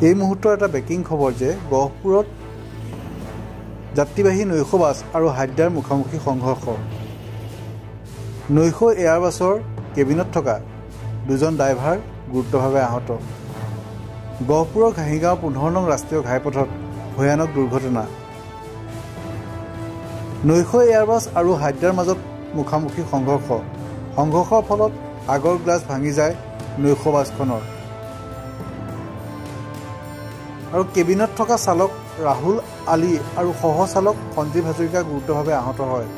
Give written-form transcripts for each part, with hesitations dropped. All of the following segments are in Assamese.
এই মুহূৰ্তৰ এটা ব্ৰেকিং খবৰ যে গহপুৰত যাত্ৰীবাহী নৈশ বাছ আৰু হাইড্ৰাৰ মুখামুখি সংঘৰ্ষ। নৈশ এয়াৰবাছৰ কেবিনত থকা দুজন ড্ৰাইভাৰ গুৰুতৰভাৱে আহত। গহপুৰৰ ঘাঁহিগাঁও 15 নং ৰাষ্ট্ৰীয় ঘাইপথত ভয়ানক দুৰ্ঘটনা। নৈশ এয়াৰবাছ আৰু হাইড্ৰাৰ মাজত মুখামুখি সংঘৰ্ষ। সংঘৰ্ষৰ ফলত আগৰ গ্লাছ ভাঙি যায় নৈশ বাছখনৰ। আৰু কেবিনত থকা চালক ৰাহুল আলী আৰু সহচালক সঞ্জীৱ হাজৰিকা গুৰুতৰভাৱে আহত হয়।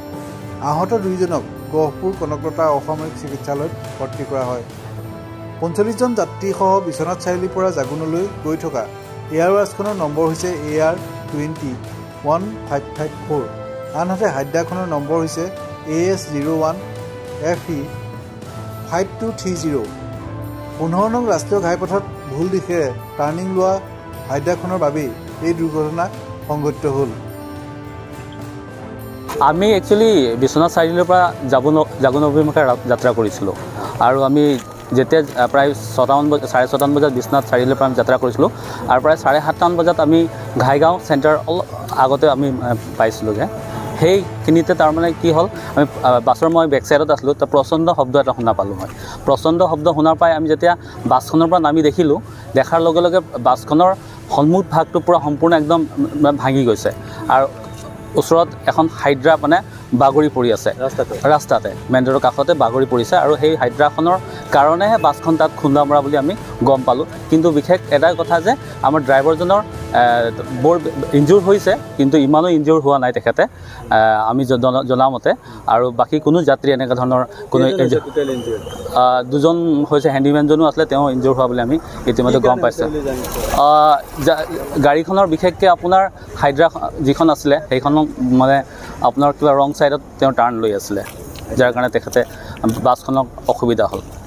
আহত দুয়োজনক গহপুৰ কনকলতা অসামৰিক চিকিৎসালয়ত ভৰ্তি কৰা হয়। 45 জন যাত্ৰীসহ বিশ্বনাথ চাৰিআলিৰ পৰা জাগুনলৈ গৈ থকা এয়াৰবাছখনৰ নম্বৰ হৈছে AR20-1554। আনহাতে হাইড্ৰাখনৰ নম্বৰ হৈছে AS01FE5230। 15 নং ৰাষ্ট্ৰীয় ঘাইপথত ভুল দিশেৰে টাৰ্ণিং লোৱা হাইড্ৰাখনৰ বাবেই এই দুৰ্ঘটনা সংঘটিত হ'ল। আমি একচুৱেলি বিশ্বনাথ চাৰিআলিৰ পৰা জাগুন অভিমুখে যাত্ৰা কৰিছিলোঁ আৰু আমি যেতিয়া প্ৰায় 6:30 বজাত বিশ্বনাথ চাৰিআলিৰ পৰা আমি যাত্ৰা কৰিছিলোঁ আৰু প্ৰায় 7:30 বজাত আমি ঘাইগাঁও চেণ্টাৰ অলপ আগতে আমি পাইছিলোঁগৈ। সেইখিনিতে তাৰমানে কি হ'ল, আমি বাছৰ মই বেক চাইডত আছিলোঁ, তো প্ৰচণ্ড শব্দ এটা শুনা পালোঁ। মই প্ৰচণ্ড শব্দ শুনাৰ পাই আমি যেতিয়া বাছখনৰ পৰা নামি দেখাৰ লগে লগে বাছখনৰ সন্মুখ ভাগটো পূৰা সম্পূৰ্ণ একদম ভাঙি গৈছে আৰু ওচৰত এখন হাইড্ৰা মানে বাগৰি পৰি আছে ৰাস্তাতে মেইন ৰোডৰ কাষতে বাগৰি পৰিছে আৰু সেই হাইড্ৰাখনৰ কাৰণেহে বাছখন তাত খুন্দা মৰা বুলি আমি গম পালোঁ। কিন্তু বিশেষ এটাই কথা যে আমাৰ ড্ৰাইভাৰজনৰ বৰ ইনজুৰ হৈছে, কিন্তু ইমানো ইনজুৰ হোৱা নাই তেখেতে আমি জনা মতে। আৰু বাকী কোনো যাত্ৰী এনেকুৱা ধৰণৰ কোনো দুজন হৈছে, হেণ্ডিমেনজনো আছিলে, তেওঁ ইনজুৰ হোৱা বুলি আমি ইতিমধ্যে গম পাইছোঁ। গাড়ীখনৰ বিশেষকৈ আপোনাৰ হাইড্ৰা যিখন আছিলে সেইখনক মানে আপোনাৰ কিবা ৰং ছাইডত তেওঁ টাৰ্ণ লৈ আছিলে, যাৰ কাৰণে তেখেতে বাছখনক অসুবিধা হ'ল।